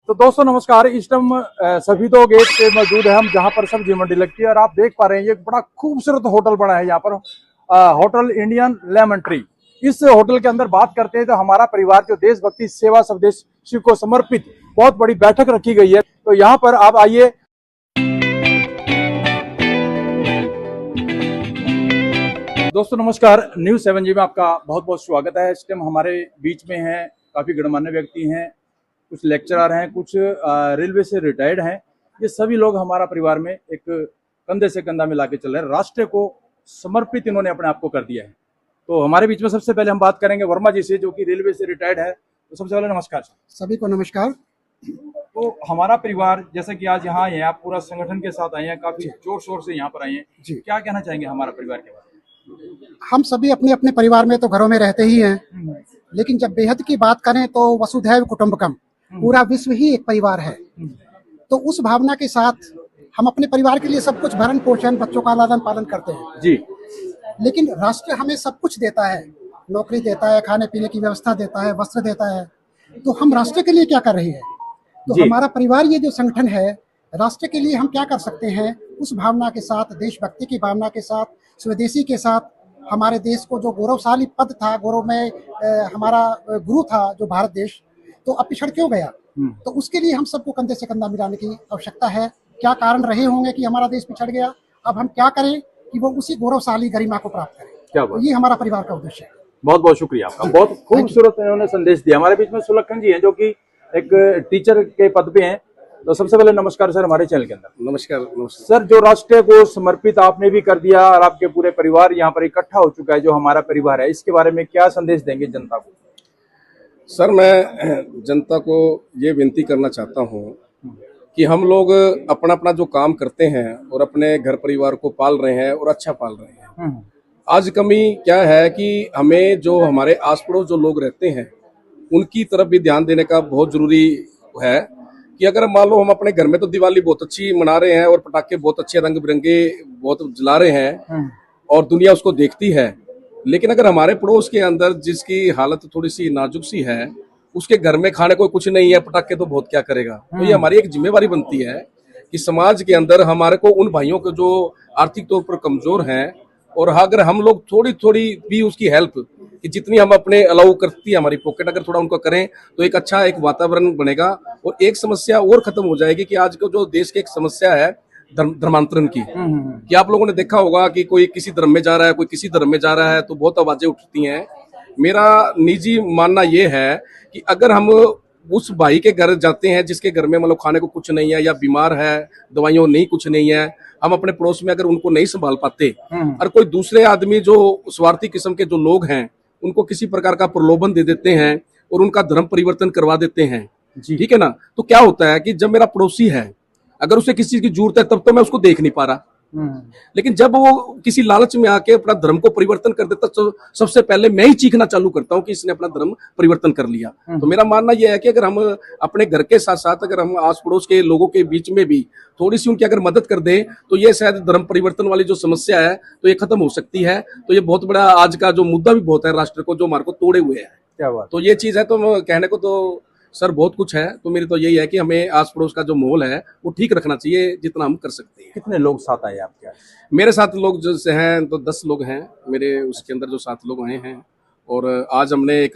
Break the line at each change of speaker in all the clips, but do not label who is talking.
तो दोस्तों नमस्कार। इस टाइम सभी तो गेट पे मौजूद है हम, जहां पर सब्जी मंडी लगती है और आप देख पा रहे हैं ये बड़ा खूबसूरत होटल बना है यहाँ पर, होटल इंडियन लेमन ट्री। इस होटल के अंदर बात करते हैं तो हमारा परिवार जो देशभक्ति सेवा स्वदेश को समर्पित बहुत बड़ी बैठक रखी गई है। तो यहाँ पर आप आइए। दोस्तों नमस्कार, न्यूज़ 7G में आपका बहुत बहुत स्वागत है। इस टाइम हमारे बीच में है काफी गणमान्य व्यक्ति हैं, कुछ लेक्चरर हैं, कुछ रेलवे से रिटायर्ड हैं। ये सभी लोग हमारा परिवार में एक कंधे से कंधा मिला के चल रहे हैं। राष्ट्र को समर्पित इन्होंने अपने आप को कर दिया है। तो हमारे बीच में सबसे पहले हम बात करेंगे वर्मा जी से, जो कि रेलवे से रिटायर्ड है। तो सबसे पहले नमस्कार
सभी को नमस्कार।
तो हमारा परिवार जैसे कि आज यहाँ आए हैं, आप पूरा संगठन के साथ आए हैं, काफी जोर शोर से यहाँ पर आए हैं जी। क्या कहना चाहेंगे हमारा परिवार के बारे में?
हम सभी अपने अपने परिवार में तो घरों में रहते ही हैं, लेकिन जब बेहद की बात करें तो वसुधैव कुटुंबकम, पूरा विश्व ही एक परिवार है। तो उस भावना के साथ हम अपने परिवार के लिए सब कुछ भरण पोषण, बच्चों का लालन पालन करते हैं
जी।
लेकिन राष्ट्र हमें सब कुछ देता है, नौकरी देता है, खाने पीने की व्यवस्था देता है, वस्त्र देता है। तो हम राष्ट्र के लिए क्या कर रहे हैं? तो हमारा परिवार, ये जो संगठन है, राष्ट्र के लिए हम क्या कर सकते हैं, उस भावना के साथ, देशभक्ति की भावना के साथ, स्वदेशी के साथ, हमारे देश को जो गौरवशाली पद था, गौरवमय हमारा गुरु था जो भारत देश, तो अब पिछड़ क्यों गया? तो उसके लिए हम सबको कंधे से कंधा मिलाने की आवश्यकता है। क्या कारण रहे होंगे कि हमारा देश पिछड़ गया? अब हम क्या करें कि वो उसी गौरवशाली गरिमा को प्राप्त करें। तो ये हमारा परिवार का उद्देश्य है।
बहुत बहुत शुक्रिया आपका। बहुत खूबसूरत इन्होंने संदेश दिया। हमारे बीच में सुलक्षण जी हैं, जो कि एक टीचर के पद पे हैं। तो सबसे पहले नमस्कार सर हमारे चैनल के अंदर।
नमस्कार
सर, जो राष्ट्र को समर्पित आपने भी कर दिया और आपके पूरे परिवार यहाँ पर इकट्ठा हो चुका है, जो हमारा परिवार है, इसके बारे में क्या संदेश देंगे जनता को?
सर, मैं जनता को ये विनती करना चाहता हूँ कि हम लोग अपना अपना जो काम करते हैं और अपने घर परिवार को पाल रहे हैं और अच्छा पाल रहे हैं। आज कमी क्या है कि हमें जो हमारे आस पड़ोस जो लोग रहते हैं उनकी तरफ भी ध्यान देने का बहुत जरूरी है। कि अगर मान लो हम अपने घर में तो दिवाली बहुत अच्छी मना रहे हैं और पटाखे बहुत अच्छे रंग बिरंगे बहुत जला रहे हैं और दुनिया उसको देखती है, लेकिन अगर हमारे पड़ोस के अंदर जिसकी हालत थोड़ी सी नाजुक सी है, उसके घर में खाने को कुछ नहीं है, पटाखे तो बहुत क्या करेगा। तो ये हमारी एक जिम्मेवारी बनती है कि समाज के अंदर हमारे को उन भाइयों को जो आर्थिक तौर पर कमजोर हैं, और अगर हम लोग थोड़ी थोड़ी भी उसकी हेल्प, कि जितनी हम अपने अलाउ करती है हमारी पॉकेट, अगर थोड़ा उनको करें तो एक अच्छा एक वातावरण बनेगा और एक समस्या और खत्म हो जाएगी। कि आज को जो देश की एक समस्या है धर्मांतरण की, कि आप लोगों ने देखा होगा कि कोई किसी धर्म में जा रहा है, कोई किसी धर्म में जा रहा है, तो बहुत आवाजें उठती हैं। मेरा निजी मानना ये है कि अगर हम उस भाई के घर जाते हैं जिसके घर में मतलब खाने को कुछ नहीं है या बीमार है, दवाइयों नहीं कुछ नहीं है, हम अपने पड़ोस में अगर उनको नहीं संभाल पाते और कोई दूसरे आदमी जो स्वार्थी किस्म के जो लोग हैं उनको किसी प्रकार का प्रलोभन दे देते हैं और उनका धर्म परिवर्तन करवा देते हैं, ठीक है ना, तो क्या होता है कि जब मेरा पड़ोसी है, अगर उसे किसी चीज की जरूरत है तब तो मैं उसको देख नहीं पा रहा, लेकिन जब वो किसी लालच में आके अपना धर्म को परिवर्तन कर देता तो सबसे पहले मैं ही चीखना चालू करता हूँ कि इसने अपना धर्म परिवर्तन कर लिया। तो मेरा मानना यह है कि अगर हम अपने घर के साथ साथ अगर हम आस पड़ोस के लोगों के बीच में भी थोड़ी सी उनकी अगर मदद कर दें तो ये शायद धर्म परिवर्तन वाली जो समस्या है तो ये खत्म हो सकती है। तो ये बहुत बड़ा आज का जो मुद्दा भी बहुत है राष्ट्र को, जो हमारे को तोड़े हुए है। क्या बात, तो ये चीज है। तो कहने को तो सर बहुत कुछ है, तो मेरी तो यही है कि हमें आस पड़ोस का जो माहौल है वो ठीक रखना चाहिए जितना हम कर सकते हैं।
कितने लोग साथ आए आपके?
मेरे साथ लोग जैसे हैं तो 10 लोग हैं मेरे, उसके अंदर जो 7 लोग आए हैं। और आज हमने एक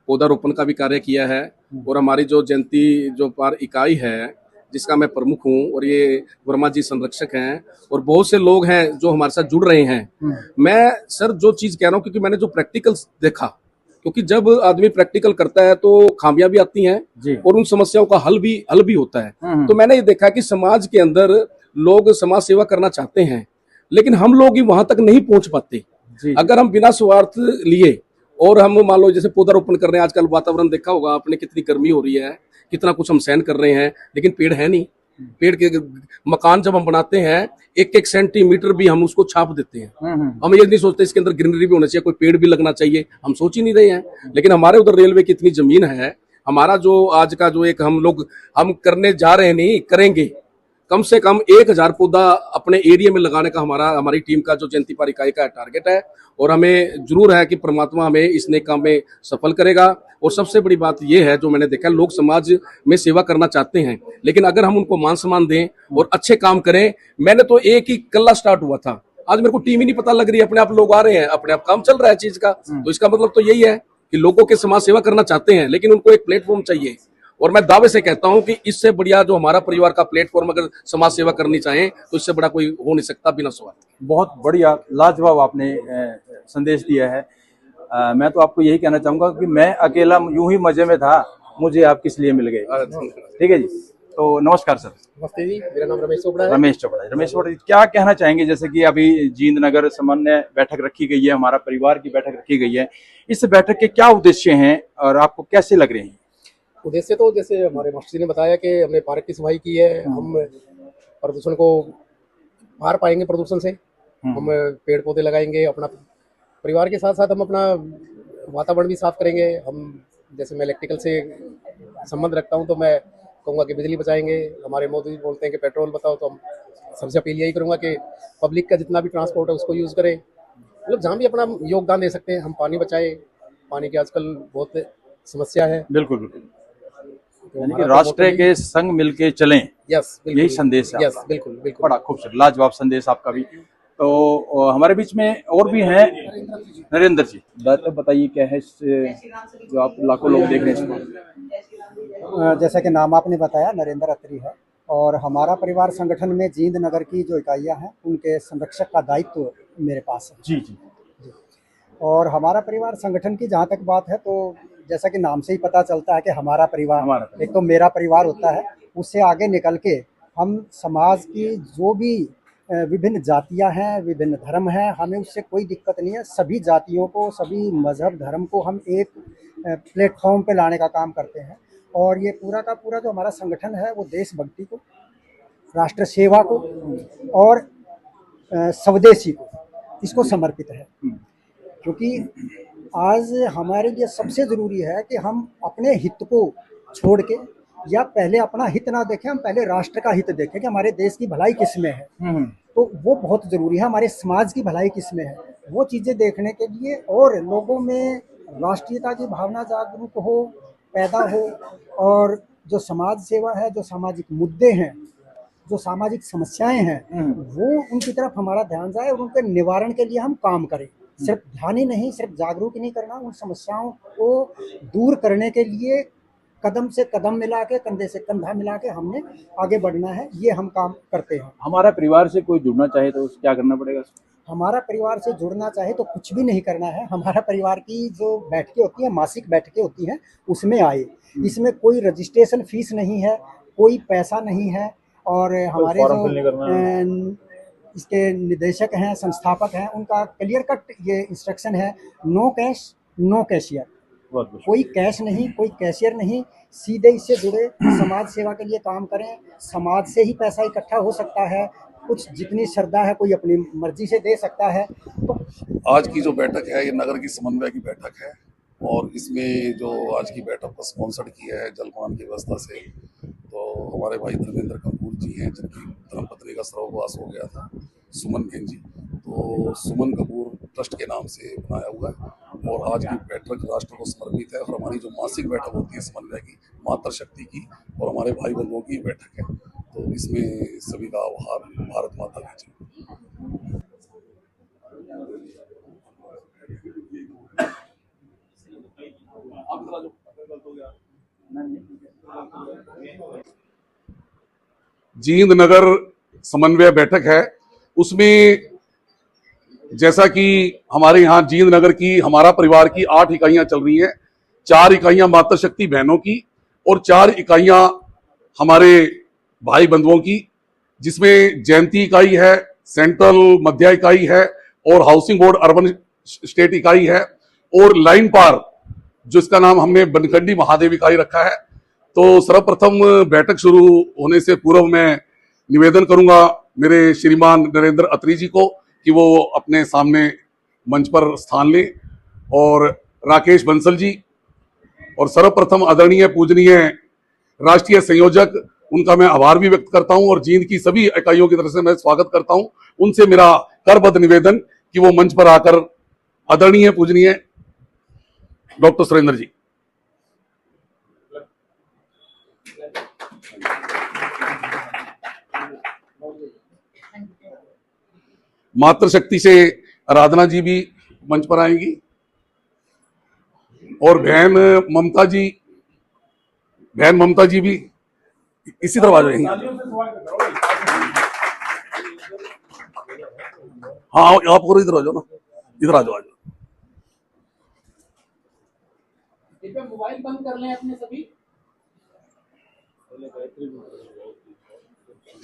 पौधारोपण का भी कार्य किया है और हमारी जो जयंती जो पार इकाई है जिसका मैं प्रमुख हूँ, और ये वर्मा जी संरक्षक हैं और बहुत से लोग हैं जो हमारे साथ जुड़ रहे हैं। मैं सर जो चीज कह रहा हूँ क्योंकि मैंने जो प्रैक्टिकल देखा, क्योंकि जब आदमी प्रैक्टिकल करता है तो खामियां भी आती हैं और उन समस्याओं का हल भी होता है। तो मैंने ये देखा कि समाज के अंदर लोग समाज सेवा करना चाहते हैं, लेकिन हम लोग ही वहां तक नहीं पहुंच पाते। अगर हम बिना स्वार्थ लिए और हम मान लो जैसे पौधारोपण कर रहे हैं, आजकल वातावरण देखा होगा आपने, कितनी गर्मी हो रही है, कितना कुछ हम सहन कर रहे हैं, लेकिन पेड़ है नहीं। पेड़ के मकान जब हम बनाते हैं 1-1 सेंटीमीटर भी हम उसको छाप देते हैं। हम ये नहीं सोचते इसके अंदर ग्रीनरी भी होना चाहिए, कोई पेड़ भी लगना चाहिए, हम सोच ही नहीं रहे हैं। लेकिन हमारे उधर रेलवे की इतनी जमीन है, हमारा जो आज का जो एक हम लोग हम करने जा रहे हैं, नहीं करेंगे, कम से कम 1000 पौधा अपने एरिया में लगाने का हमारी टीम का जो जयंती पार इकाई का टारगेट है। और हमें जरूर है कि परमात्मा हमें इस नेक काम में सफल करेगा। और सबसे बड़ी बात यह है, जो मैंने देखा, लोग समाज में सेवा करना चाहते हैं, लेकिन अगर हम उनको मान सम्मान दें और अच्छे काम करें। मैंने तो एक ही कल्ला स्टार्ट हुआ था, आज मेरे को टीम ही नहीं पता लग रही है, अपने आप लोग आ रहे हैं, अपने आप काम चल रहा है चीज का। तो इसका मतलब तो यही है कि लोगों के समाज सेवा करना चाहते हैं, लेकिन उनको एक प्लेटफॉर्म चाहिए। और मैं दावे से कहता हूं कि इससे बढ़िया जो हमारा परिवार का प्लेटफॉर्म अगर समाज सेवा करनी चाहे तो इससे बड़ा कोई हो नहीं सकता बिना स्वार्थ।
बहुत बढ़िया, लाजवाब आपने संदेश दिया है। मैं तो आपको यही कहना चाहूंगा कि मैं अकेला यूं ही मजे में था, मुझे आप किस लिए मिल गए। ठीक है जी, तो नमस्कार सर।
नमस्ते जी, मेरा नाम रमेश चोपड़ा है।
रमेश चोपड़ा जी, क्या कहना चाहेंगे? जैसे कि अभी जींद नगर समन्वय बैठक रखी गई है, हमारा परिवार की बैठक रखी गई है, इस बैठक के क्या उद्देश्य हैं और आपको कैसे लग रहे हैं?
उद्देश्य तो जैसे हमारे मास्टर जी ने बताया कि हमने पार्क की सफाई की है, हम प्रदूषण को पार पाएंगे, प्रदूषण से हम पेड़ पौधे लगाएंगे, अपना परिवार के साथ साथ हम अपना वातावरण भी साफ करेंगे। हम जैसे मैं इलेक्ट्रिकल से संबंध रखता हूं, तो मैं कहूँगा कि बिजली बचाएंगे। हमारे मोदी जी बोलते हैं कि पेट्रोल बताओ, तो हम सबसे अपील यही करूँगा कि पब्लिक का जितना भी ट्रांसपोर्ट है उसको यूज़ करें, मतलब जहाँ भी अपना योगदान दे सकते हैं हम पानी बचाएं। पानी की आजकल बहुत समस्या है।
बिल्कुल बिल्कुल, यानी कि राष्ट्र के संग मिलके चलें,
यस,
यही संदेश है
यस,
आपका।
बिल्कुल बिल्कुल।
बड़ा खूबसूरत, लाजवाब संदेश आपका भी। तो हमारे बीच में और भी हैं नरेंद्र जी, बताइए क्या है जो आप लाखों लोग देख रहे हैं?
जैसा कि नाम आपने बताया, नरेंद्र अत्री है, और हमारा परिवार संगठन में जींद नगर की जो इकाइयां हैं उनके संरक्षक का दायित्व मेरे पास है।
जी जी।
और हमारा परिवार संगठन की जहाँ तक बात है, तो जैसा कि नाम से ही पता चलता है कि हमारा परिवार, एक तो मेरा परिवार होता है, उससे आगे निकल के हम समाज की जो भी विभिन्न जातियां हैं, विभिन्न धर्म हैं, हमें उससे कोई दिक्कत नहीं है। सभी जातियों को, सभी मजहब धर्म को हम एक प्लेटफॉर्म पे लाने का काम करते हैं। और ये पूरा का पूरा जो हमारा संगठन है वो देशभक्ति को, राष्ट्र सेवा को और स्वदेशी को, इसको समर्पित है। क्योंकि आज हमारे लिए सबसे ज़रूरी है कि हम अपने हित को छोड़ के, या पहले अपना हित ना देखें, हम पहले राष्ट्र का हित देखें कि हमारे देश की भलाई किस में है। तो वो बहुत ज़रूरी है, हमारे समाज की भलाई किस में है, वो चीज़ें देखने के लिए, और लोगों में राष्ट्रीयता की भावना जागरूक हो, पैदा हो, और जो समाज सेवा है, जो सामाजिक मुद्दे हैं, जो सामाजिक समस्याएं हैं, वो उनकी तरफ हमारा ध्यान जाए और उनके निवारण के लिए हम काम करें। सिर्फ ध्यान ही नहीं, सिर्फ जागरूक ही नहीं करना, उन समस्याओं को दूर करने के लिए कदम से कदम मिला के, कंधे से कंधा मिला के हमने आगे बढ़ना है। ये हम काम करते हैं।
हमारा परिवार से कोई जुड़ना चाहे तो क्या करना पड़ेगा?
हमारा परिवार से जुड़ना चाहे तो कुछ भी नहीं करना है। हमारा परिवार की जो बैठकें होती हैं, मासिक बैठकें होती हैं, उसमें आए। इसमें कोई रजिस्ट्रेशन फीस नहीं है, कोई पैसा नहीं है। और हमारे जो इसके निदेशक हैं, संस्थापक हैं, उनका क्लियर कट ये इंस्ट्रक्शन है, नो कैश नो कैशियर। कोई कैश नहीं, कोई कैशियर नहीं, सीधे इससे जुड़े, समाज सेवा के लिए काम करें। समाज से ही पैसा इकट्ठा हो सकता है, कुछ जितनी श्रद्धा है कोई अपनी मर्जी से दे सकता है। तो
आज की जो बैठक है ये नगर की समन्वय की बैठक है, और इसमें जो आज की बैठक को स्पॉन्सर्ड किया है जलपान की व्यवस्था से, तो हमारे भाई धर्मेंद्र कपूर जी हैं, जिनकी धर्मपत्नी का सर्ववास हो गया था, सुमन बहन जी, तो सुमन कपूर ट्रस्ट के नाम से बनाया हुआ है। और आज की बैठक राष्ट्र को समर्पित है। और हमारी जो मासिक बैठक होती है समन्वय की, मातृशक्ति की और हमारे भाई बंधुओं की बैठक है, तो इसमें सभी का आभार। भारत माता की जय।
जींद नगर समन्वय बैठक है, उसमें जैसा कि हमारे यहाँ जींद नगर की, हमारा परिवार की 8 इकाइयां चल रही हैं। 4 इकाइयां मातृशक्ति बहनों की और 4 इकाइयां हमारे भाई बंधुओं की, जिसमें जयंती इकाई है, सेंट्रल मध्य इकाई है और हाउसिंग बोर्ड अर्बन स्टेट इकाई है, और लाइन पार जिसका नाम हमने बनखंडी महादेव इकाई रखा है। तो सर्वप्रथम बैठक शुरू होने से पूर्व मैं निवेदन करूंगा मेरे श्रीमान नरेंद्र अत्री जी को कि वो अपने सामने मंच पर स्थान लें, और राकेश बंसल जी, और सर्वप्रथम आदरणीय पूजनीय राष्ट्रीय संयोजक उनका मैं आभार भी व्यक्त करता हूं और जींद की सभी इकाइयों की तरफ से मैं स्वागत करता हूं। उनसे मेरा करबद्ध निवेदन कि वो मंच पर आकर आदरणीय पूजनीय डॉक्टर सुरेंद्र जी। मातृशक्ति से आराधना जी भी मंच पर आएंगी और बहन ममता जी भी इसी तरफ आ जाएंगी। हाँ आप और इधर आ जाओ ना, इधर आ जाओ।
मोबाइल बंद कर लें अपने सभी।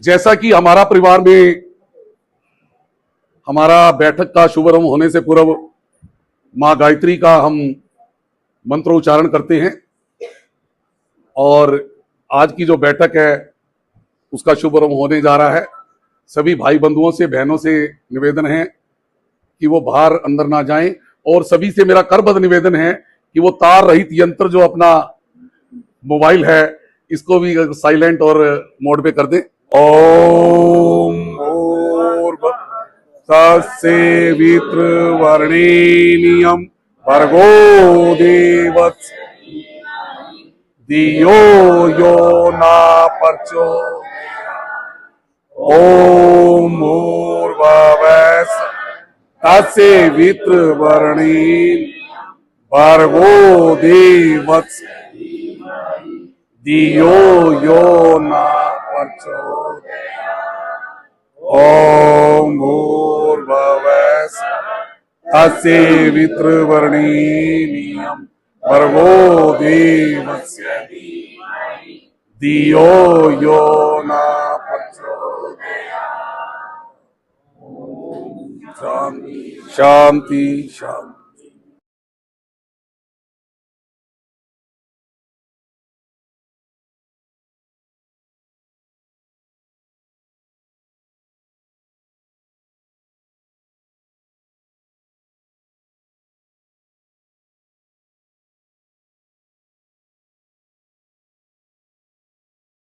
जैसा कि हमारा परिवार में हमारा बैठक का शुभारंभ होने से पूर्व मां गायत्री का हम मंत्रोच्चारण करते हैं और आज की जो बैठक है उसका शुभारंभ होने जा रहा है। सभी भाई बंधुओं से, बहनों से निवेदन है कि वो बाहर अंदर ना जाएं और सभी से मेरा करबद्ध निवेदन है कि वो तार रहित यंत्र जो अपना मोबाइल है इसको भी साइलेंट और मोड पे कर दें। ओम तत्सवितुर्वरेण्यं भर्गो देवस्य धियो यो न प्रचोदयात्। ओम भूर्भुवः तत्सवितुर्वरेण्यं भर्गो देवस्य धियो यो न प्रचोदयात्। ओम भूर्भुवः तत्सवितुर्वरेण्यं भर्गो देवस्य धियो यो न प्रचोदयात्। शांति शांति शांति।